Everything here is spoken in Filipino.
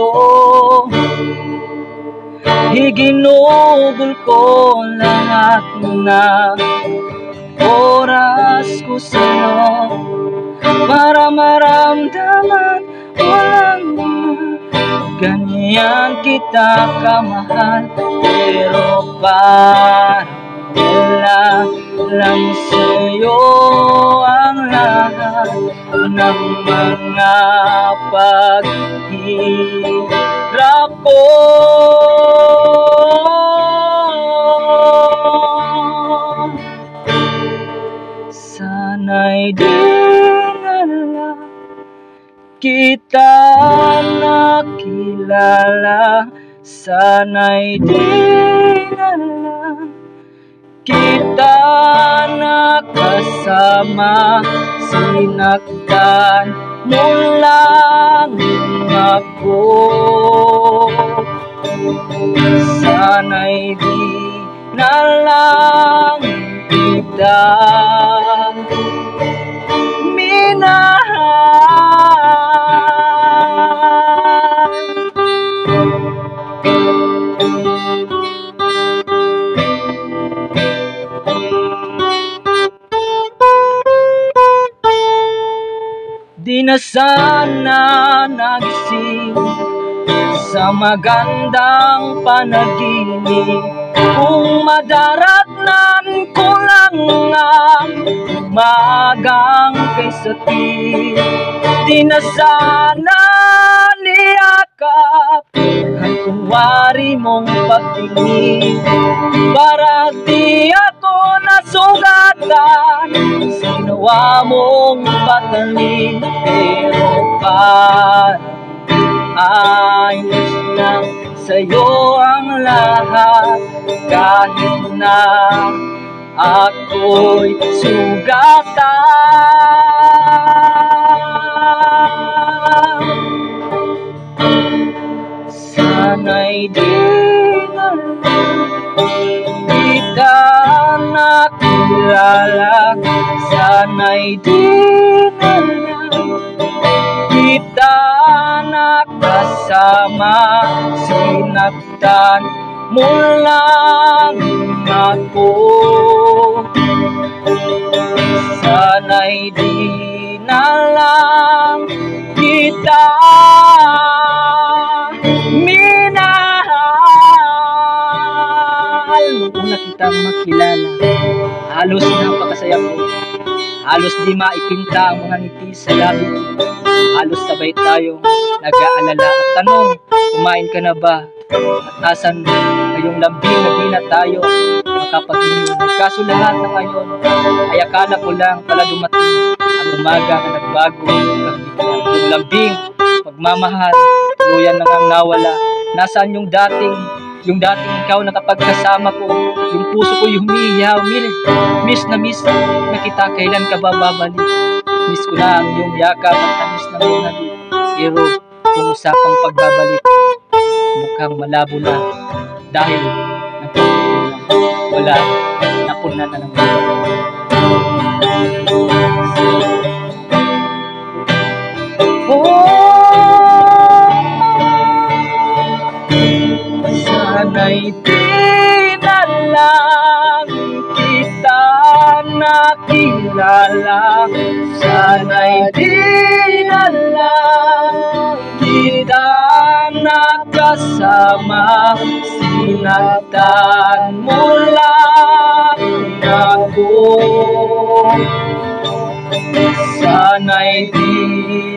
sa'yo. Iginugol ko lahat na oras ko sa'yo, para maramdaman walang ganyan kita kamahal. Pero parang wala lang sa'yo ang lahat ng mga paghihirap ko. Sana'y di na lang kita nakilala, sana'y di na lang kita nakasama, sinaktan mo lang ako. Sana'y di na lang kita minahal. Di na sana nagising sa magandang panaginip, kung madaratnan ko lang ang umagang kay sakit. Di na sana niyakap ang kunwari mong pagtingin, para di ako nasugatan sa ginawa mong patalim. Pero parang ayos lang sa'yo ang lahat, kahit na ako'y sugatan. Sana'y di na kita nakilala, sana'y di na kita nakasama, sinaktan mo lang ako. Sana'y di na lang kita minahal. Noong una kitang makilala, halos napakasaya ko, halos di maipinta ang mga ngiti sa labi ko. Halos sabay tayong nag-aalala at tanong, kumain ka na ba? At asan ngayong lambing na di na tayo makapag-inuman? Kaso lahat na ngayon ay akala ko lang pala dumating ang umaga na nagbago. Yung lambing, magmamahal, tuluyan na ngang nawala. Nasaan yung dating ikaw na kapag kasama ko, yung puso ko yung humihiyaw, miss na kita, kailan ka ba babalik? Miss ko na ang iyong yakap at tamis na mga halik. Pero kung usapang pagbabalik, mukhang malabo na, dahil wala, napuna na ng sana'y di na lang kita nakilala, sana'y di na lang kita nakasama, sinaktan mo lang ako. Sana'y di